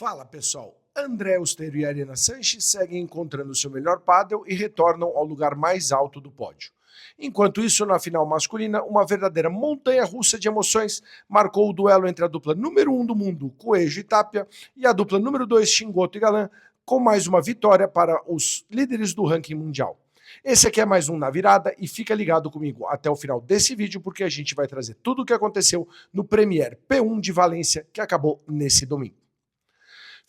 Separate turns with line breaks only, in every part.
Fala pessoal, André Osteiro e Ariana Sanches seguem encontrando seu melhor pádel e retornam ao lugar mais alto do pódio. Enquanto isso, na final masculina, uma verdadeira montanha-russa de emoções marcou o duelo entre a dupla número 1 do mundo, Coelho e Tapia, e a dupla número 2, Chingoto e Galan, com mais uma vitória para os líderes do ranking mundial. Esse aqui é mais um Na Virada e fica ligado comigo até o final desse vídeo porque a gente vai trazer tudo o que aconteceu no Premier P1 de Valência que acabou nesse domingo.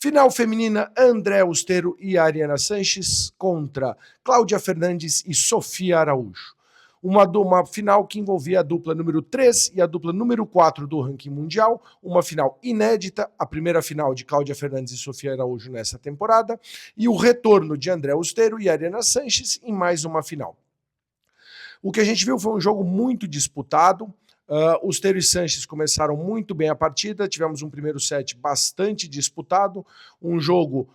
Final feminina, André Osteiro e Ariana Sanches contra Cláudia Fernandes e Sofia Araújo. Uma final que envolvia a dupla número 3 e a dupla número 4 do ranking mundial, uma final inédita, a primeira final de Cláudia Fernandes e Sofia Araújo nessa temporada, e o retorno de André Osteiro e Ariana Sanches em mais uma final. O que a gente viu foi um jogo muito disputado. Osteiro e Sanches começaram muito bem a partida, tivemos um primeiro set bastante disputado, um jogo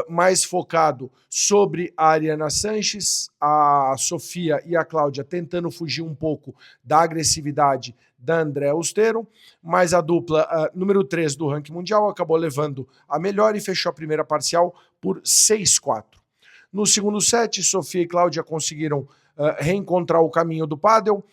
mais focado sobre a Ariana Sanches, a Sofia e a Cláudia tentando fugir um pouco da agressividade da André Osteiro, mas a dupla número 3 do ranking mundial acabou levando a melhor e fechou a primeira parcial por 6-4. No segundo set, Sofia e Cláudia conseguiram reencontrar o caminho do pádel,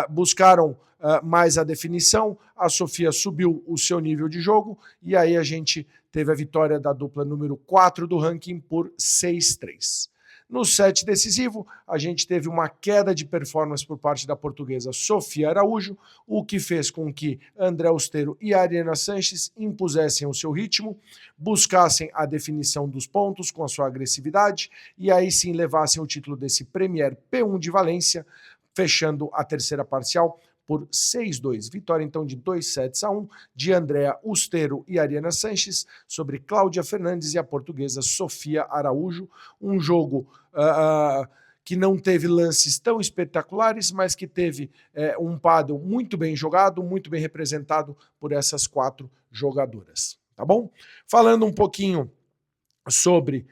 buscaram mais a definição, a Sofia subiu o seu nível de jogo e aí a gente teve a vitória da dupla número 4 do ranking por 6-3. No set decisivo, a gente teve uma queda de performance por parte da portuguesa Sofia Araújo, o que fez com que André Osteiro e Ariana Sanches impusessem o seu ritmo, buscassem a definição dos pontos com a sua agressividade e aí sim levassem o título desse Premier P1 de Valência, fechando a terceira parcial por 6-2. Vitória, então, de 2-1 de Andrea Osteiro e Ariana Sanches sobre Cláudia Fernandes e a portuguesa Sofia Araújo. Um jogo que não teve lances tão espetaculares, mas que teve um pádel muito bem jogado, muito bem representado por essas 4 jogadoras. Tá bom? Falando um pouquinho sobre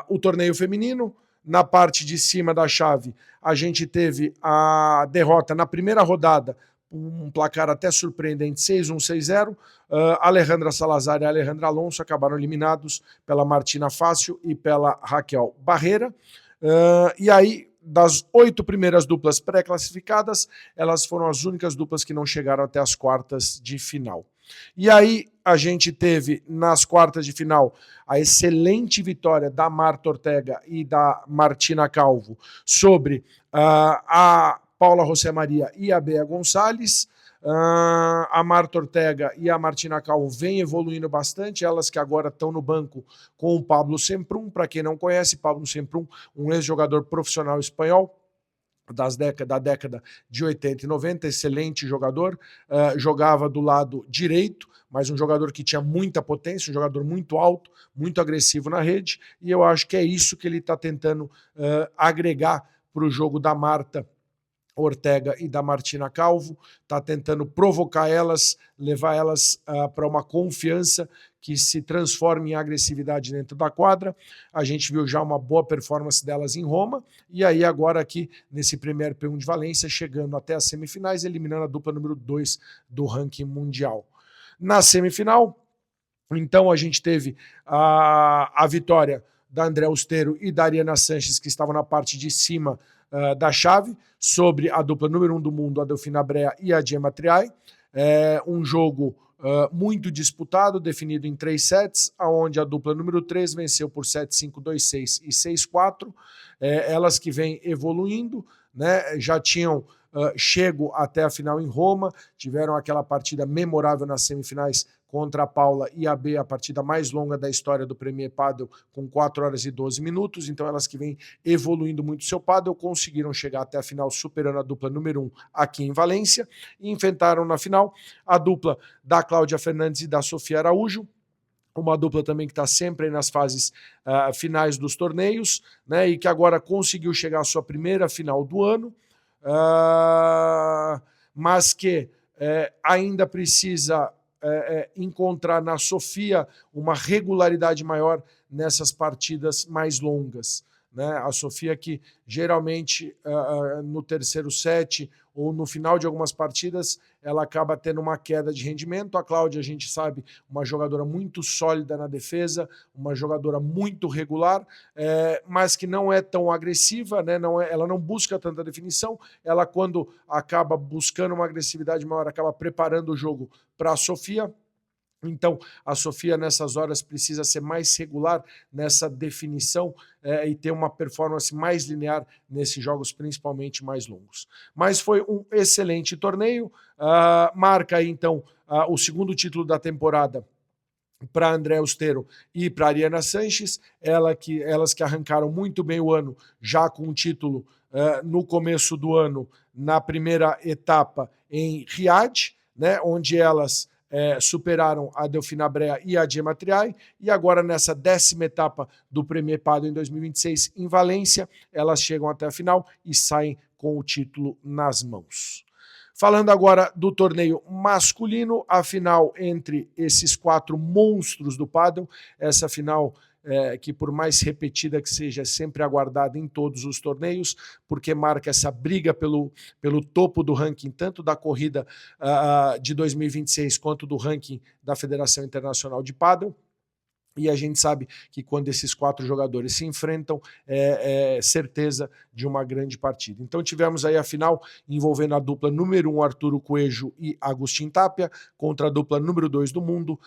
o torneio feminino, na parte de cima da chave, a gente teve a derrota na primeira rodada, um placar até surpreendente, 6-1, 6-0. Alejandra Salazar e Alejandra Alonso acabaram eliminados pela Martina Fácil e pela Raquel Barreira. E aí, das 8 primeiras duplas pré-classificadas, elas foram as únicas duplas que não chegaram até as quartas de final. E aí a gente teve nas quartas de final a excelente vitória da Marta Ortega e da Martina Calvo sobre a Paula José Maria e a Bea Gonçalves. A Marta Ortega e a Martina Calvo vêm evoluindo bastante, elas que agora estão no banco com o Pablo Semprún. Para quem não conhece, Pablo Semprún, um ex-jogador profissional espanhol, da década de 80 e 90, excelente jogador, jogava do lado direito, mas um jogador que tinha muita potência, um jogador muito alto, muito agressivo na rede, e eu acho que é isso que ele está tentando agregar para o jogo da Marta Ortega e da Martina Calvo, está tentando provocar elas, levar elas para uma confiança que se transforme em agressividade dentro da quadra. A gente viu já uma boa performance delas em Roma, e aí agora aqui nesse Premier P1 de Valência, chegando até as semifinais, eliminando a dupla número 2 do ranking mundial. Na semifinal, então a gente teve a vitória da André Osteiro e da Ariana Sanches, que estavam na parte de cima da chave, sobre a dupla número 1 do mundo, a Delfina Brea e a Gemma Triay. Um jogo muito disputado, definido em 3 sets, onde a dupla número 3 venceu por 7-5, 2-6 e 6-4. Elas que vêm evoluindo, né, já tinham chego até a final em Roma, tiveram aquela partida memorável nas semifinais contra a Paula e a B, a partida mais longa da história do Premier Padel, com 4 horas e 12 minutos. Então elas que vêm evoluindo muito seu Padel conseguiram chegar até a final, superando a dupla número 1 aqui em Valência, e enfrentaram na final a dupla da Cláudia Fernandes e da Sofia Araújo, uma dupla também que está sempre nas fases finais dos torneios, né, e que agora conseguiu chegar à sua primeira final do ano, mas que ainda precisa encontrar na Sofia uma regularidade maior nessas partidas mais longas, né? A Sofia que geralmente no terceiro set ou no final de algumas partidas ela acaba tendo uma queda de rendimento. A Cláudia, a gente sabe, uma jogadora muito sólida na defesa, uma jogadora muito regular, mas que não é tão agressiva, né? Ela não busca tanta definição. Ela, quando acaba buscando uma agressividade maior, acaba preparando o jogo para a Sofia. Então, a Sofia, nessas horas, precisa ser mais regular nessa definição e ter uma performance mais linear nesses jogos, principalmente mais longos. Mas foi um excelente torneio, marca aí, então, o segundo título da temporada para André Osteiro e para Ariana Sanches, elas que arrancaram muito bem o ano, já com o título no começo do ano, na primeira etapa em Riad, né, onde elas superaram a Delfina Brea e a Gemma Triay, e agora nessa 10ª etapa do Premier Padel em 2026 em Valência, elas chegam até a final e saem com o título nas mãos. Falando agora do torneio masculino, a final entre esses 4 monstros do pádel, essa final que por mais repetida que seja, é sempre aguardada em todos os torneios, porque marca essa briga pelo topo do ranking, tanto da corrida de 2026 quanto do ranking da Federação Internacional de Pádel. E a gente sabe que quando esses 4 jogadores se enfrentam, é certeza de uma grande partida. Então tivemos aí a final envolvendo a dupla número 1, Arturo Coelho e Agustín Tapia, contra a dupla número 2 do mundo,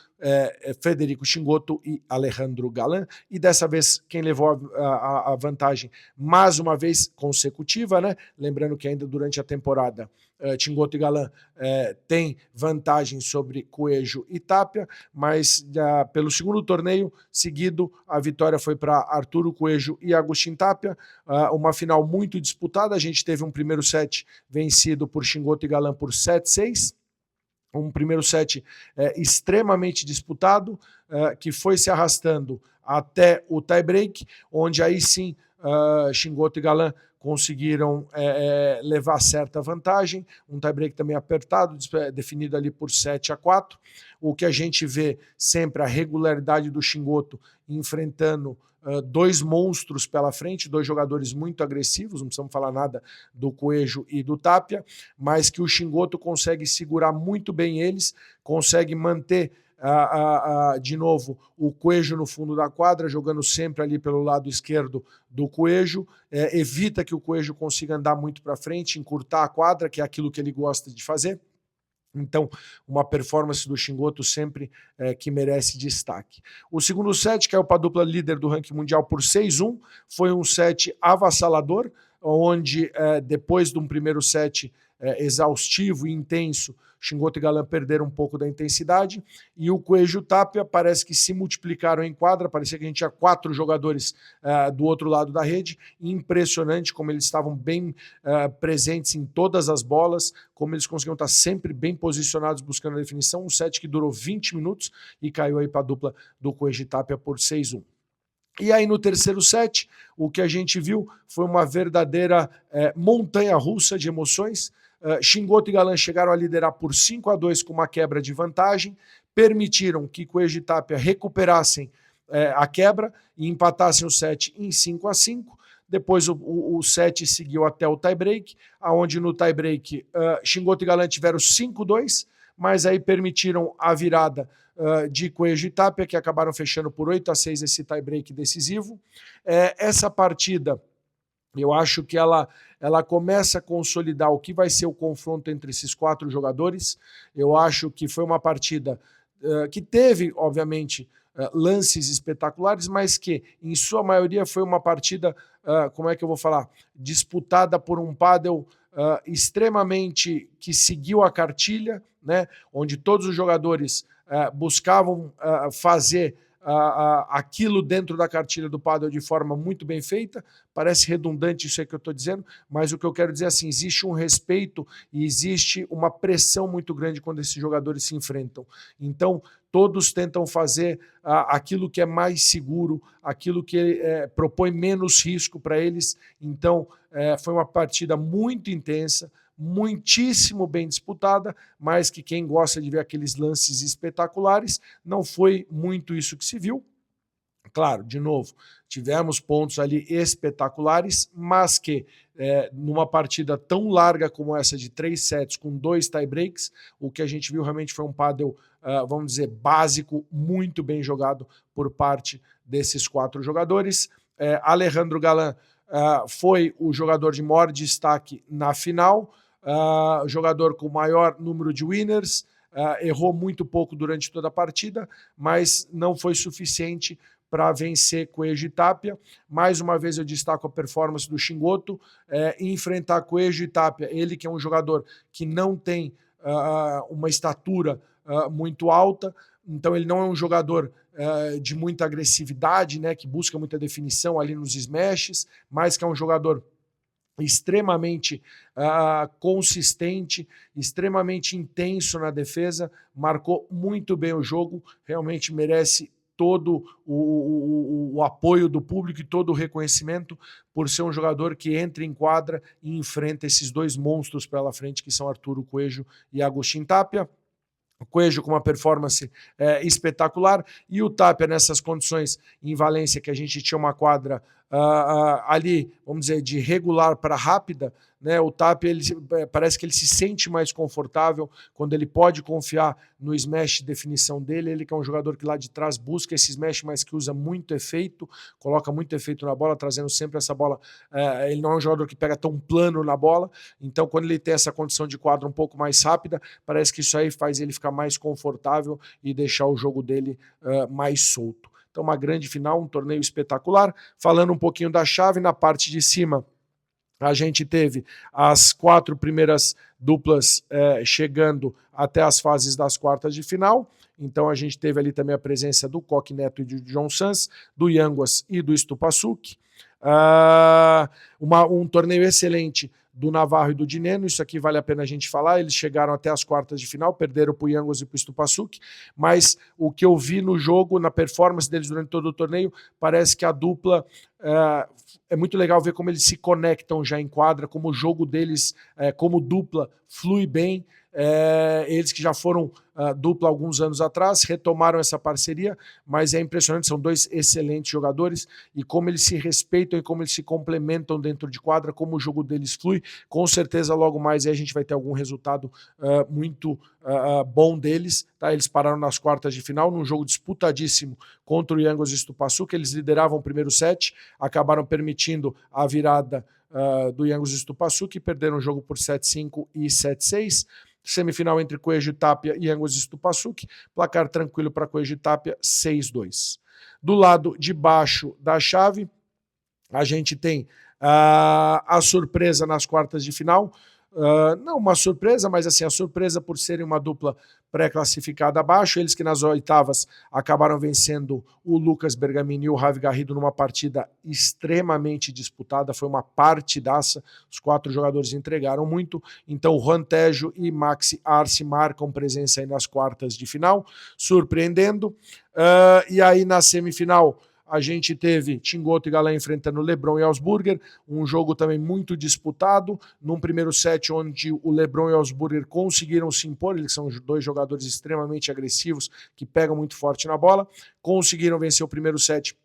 Federico Chingotto e Alejandro Galán. E dessa vez quem levou a vantagem, mais uma vez consecutiva, né? Lembrando que ainda durante a temporada Chingotto e Galán tem vantagem sobre Coelho e Tapia, mas pelo segundo torneio seguido, a vitória foi para Arturo Coelho e Agustín Tapia, uma final muito disputada. A gente teve um primeiro set vencido por Chingotto e Galán por 7-6, um primeiro set extremamente disputado, que foi se arrastando até o tie-break, onde aí sim Chingotto e Galán conseguiram levar certa vantagem, um tie-break também apertado, definido ali por 7-4. O que a gente vê sempre, a regularidade do Chingotto enfrentando 2 monstros pela frente, 2 jogadores muito agressivos, não precisamos falar nada do Coelho e do Tapia, mas que o Chingotto consegue segurar muito bem eles, consegue manter de novo o Coelho no fundo da quadra, jogando sempre ali pelo lado esquerdo do Coelho, evita que o Coelho consiga andar muito para frente, encurtar a quadra, que é aquilo que ele gosta de fazer. Então, uma performance do Chingotto sempre que merece destaque. O segundo set, que é para a dupla líder do ranking mundial por 6-1, foi um set avassalador, onde depois de um primeiro set exaustivo e intenso, Chingotto e Galán perderam um pouco da intensidade, e o Coelho e o Tapia parece que se multiplicaram em quadra, parecia que a gente tinha 4 jogadores do outro lado da rede. Impressionante como eles estavam bem presentes em todas as bolas, como eles conseguiam estar sempre bem posicionados buscando a definição. Um set que durou 20 minutos e caiu aí para a dupla do Coelho e Tapia por 6-1. E aí no terceiro set, o que a gente viu foi uma verdadeira montanha-russa de emoções. Chingotto e Galán chegaram a liderar por 5-2 com uma quebra de vantagem, permitiram que Coelho e Tapia recuperassem a quebra e empatassem o set em 5-5. Depois o set seguiu até o tie-break, onde no tie-break Chingotto e Galán tiveram 5-2, mas aí permitiram a virada de Coelho e Tapia, que acabaram fechando por 8-6 esse tie-break decisivo. Essa partida, eu acho que ela começa a consolidar o que vai ser o confronto entre esses 4 jogadores. Eu acho que foi uma partida que teve, obviamente, lances espetaculares, mas que, em sua maioria, foi uma partida, como é que eu vou falar, disputada por um pádel extremamente que seguiu a cartilha, né, onde todos os jogadores buscavam fazer aquilo dentro da cartilha do pádel de forma muito bem feita. Parece redundante isso aí que eu estou dizendo, mas o que eu quero dizer é assim, existe um respeito e existe uma pressão muito grande quando esses jogadores se enfrentam. Então, todos tentam fazer aquilo que é mais seguro, aquilo que propõe menos risco para eles. Então, foi uma partida muito intensa, muitíssimo bem disputada, mas que quem gosta de ver aqueles lances espetaculares, não foi muito isso que se viu. Claro, de novo, tivemos pontos ali espetaculares, mas que numa partida tão larga como essa de 3 sets com 2 tie-breaks, o que a gente viu realmente foi um pádel, vamos dizer, básico, muito bem jogado por parte desses 4 jogadores. Alejandro Galán foi o jogador de maior destaque na final, jogador com maior número de winners, errou muito pouco durante toda a partida, mas não foi suficiente para vencer Coelho e Tapia. Mais uma vez eu destaco a performance do Shingoto, enfrentar Coelho e Tapia, ele que é um jogador que não tem uma estatura muito alta, então ele não é um jogador de muita agressividade, né, que busca muita definição ali nos smashes, mas que é um jogador extremamente consistente, extremamente intenso na defesa, marcou muito bem o jogo, realmente merece todo o apoio do público e todo o reconhecimento por ser um jogador que entra em quadra e enfrenta esses 2 monstros pela frente, que são Arturo Coelho e Agustín Tapia. O Coelho com uma performance espetacular e o Tapia nessas condições em Valência, que a gente tinha uma quadra ali, vamos dizer, de regular para rápida, né? O Tapia parece que ele se sente mais confortável quando ele pode confiar no smash de definição dele. Ele que é um jogador que lá de trás busca esse smash, mas que usa muito efeito, coloca muito efeito na bola, trazendo sempre essa bola. Ele não é um jogador que pega tão plano na bola, então quando ele tem essa condição de quadra um pouco mais rápida, parece que isso aí faz ele ficar mais confortável e deixar o jogo dele mais solto. Então, uma grande final, um torneio espetacular. Falando um pouquinho da chave, na parte de cima, a gente teve as 4 primeiras duplas chegando até as fases das quartas de final. Então, a gente teve ali também a presença do Coque Neto e do John Sans, do Yanguas e do Stupasuk. Um torneio excelente do Navarro e do Dineno, isso aqui vale a pena a gente falar, eles chegaram até as quartas de final, perderam para o Yanguas e para o Stupasuk, mas o que eu vi no jogo, na performance deles durante todo o torneio, parece que a dupla, é muito legal ver como eles se conectam já em quadra, como o jogo deles, como dupla, flui bem, eles que já foram dupla alguns anos atrás, retomaram essa parceria, mas é impressionante, são 2 excelentes jogadores, e como eles se respeitam e como eles se complementam dentro de quadra, como o jogo deles flui, com certeza logo mais aí a gente vai ter algum resultado muito bom deles, tá? Eles pararam nas quartas de final, num jogo disputadíssimo contra o Yanguas e Stupasuk, eles lideravam o primeiro set, acabaram permitindo a virada do Yanguas e Stupasuk, e perderam o jogo por 7-5 e 7-6, semifinal entre Coelho e Tapia e Yanguas e Stupasuk, placar tranquilo para Coelho e Tapia, 6-2. Do lado de baixo da chave, a gente tem a surpresa nas quartas de final, não uma surpresa, mas assim, a surpresa por serem uma dupla pré-classificada abaixo, eles que nas oitavas acabaram vencendo o Lucas Bergamini e o Ravi Garrido numa partida extremamente disputada, foi uma partidaça, os 4 jogadores entregaram muito, então o Juan Tejo e Maxi Arce marcam presença aí nas quartas de final, surpreendendo, e aí na semifinal a gente teve Shingoto e Galán enfrentando LeBron e Augsburger, um jogo também muito disputado, num primeiro set onde o LeBron e o Augsburger conseguiram se impor, eles são 2 jogadores extremamente agressivos, que pegam muito forte na bola, conseguiram vencer o primeiro set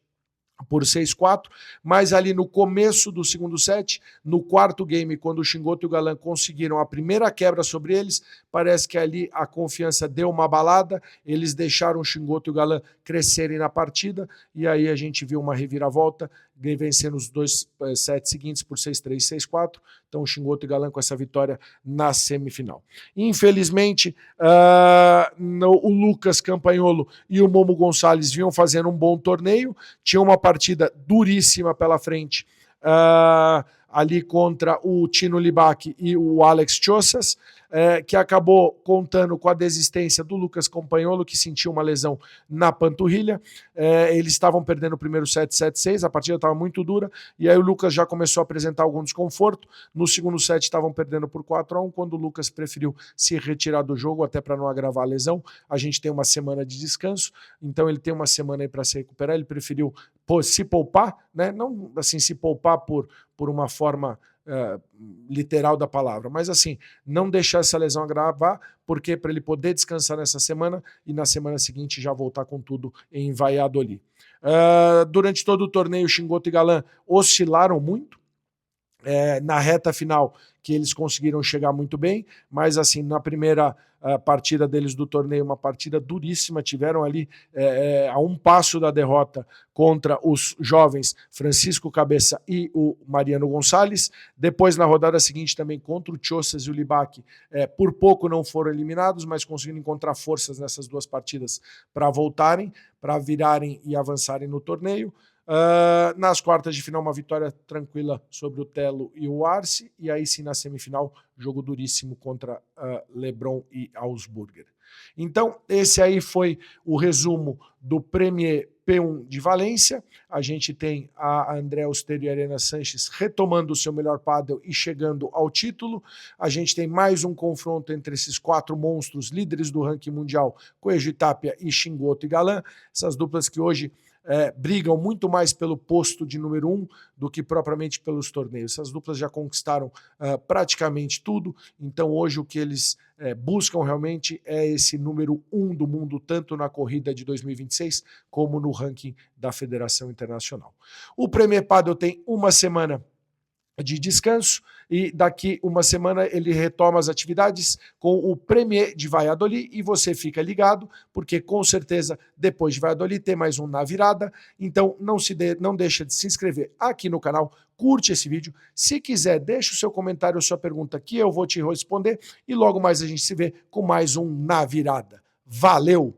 por 6-4, mas ali no começo do segundo set, no quarto game, quando o Shingoto e o Galán conseguiram a primeira quebra sobre eles, parece que ali a confiança deu uma abalada, eles deixaram o Shingoto e o Galán crescerem na partida, e aí a gente viu uma reviravolta, vencendo os 2 sets seguintes por 6-3 e 6-4, então o Shingoto e Galán com essa vitória na semifinal. Infelizmente, o Lucas Campagnolo e o Momo Gonçalves vinham fazendo um bom torneio, tinham uma partida duríssima pela frente, ali contra o Tino Libac e o Alex Chossas, que acabou contando com a desistência do Lucas Campagnolo, que sentiu uma lesão na panturrilha. Eles estavam perdendo o primeiro set 7-6, a partida estava muito dura, e aí o Lucas já começou a apresentar algum desconforto. No segundo set estavam perdendo por 4-1, quando o Lucas preferiu se retirar do jogo, até para não agravar a lesão. A gente tem uma semana de descanso, então ele tem uma semana aí para se recuperar, ele preferiu se poupar, né? Não assim se poupar por uma forma literal da palavra, mas assim, não deixar essa lesão agravar, porque para ele poder descansar nessa semana e na semana seguinte já voltar com tudo em Valladolid. Durante todo o torneio, Chingoto e Galan oscilaram muito. Na reta final que eles conseguiram chegar muito bem, mas assim, na primeira partida deles do torneio, uma partida duríssima, tiveram ali a um passo da derrota contra os jovens Francisco Cabeça e o Mariano Gonçalves. Depois, na rodada seguinte, também contra o Chosas e o Libac, por pouco não foram eliminados, mas conseguiram encontrar forças nessas duas partidas para voltarem, para virarem e avançarem no torneio. Nas quartas de final, uma vitória tranquila sobre o Telo e o Arce, e aí sim na semifinal, jogo duríssimo contra Lebron e Augsburger. Então, esse aí foi o resumo do Premier P1 de Valência. A gente tem a Andrea Osterio e a Arena Sanches retomando o seu melhor pádel e chegando ao título. A gente tem mais um confronto entre esses 4 monstros líderes do ranking mundial, Coelho e Tapia e Chingoto e Galan. Essas duplas que hoje brigam muito mais pelo posto de número 1 do que propriamente pelos torneios. Essas duplas já conquistaram praticamente tudo, então hoje o que eles buscam realmente é esse número 1 do mundo, tanto na corrida de 2026 como no ranking da Federação Internacional. O Premier Padel tem uma semana de descanso e daqui uma semana ele retoma as atividades com o Premier de Valladolid e você fica ligado, porque com certeza depois de Valladolid tem mais um na virada, então não deixa de se inscrever aqui no canal, curte esse vídeo, se quiser deixa o seu comentário ou sua pergunta que eu vou te responder e logo mais a gente se vê com mais um na virada. Valeu!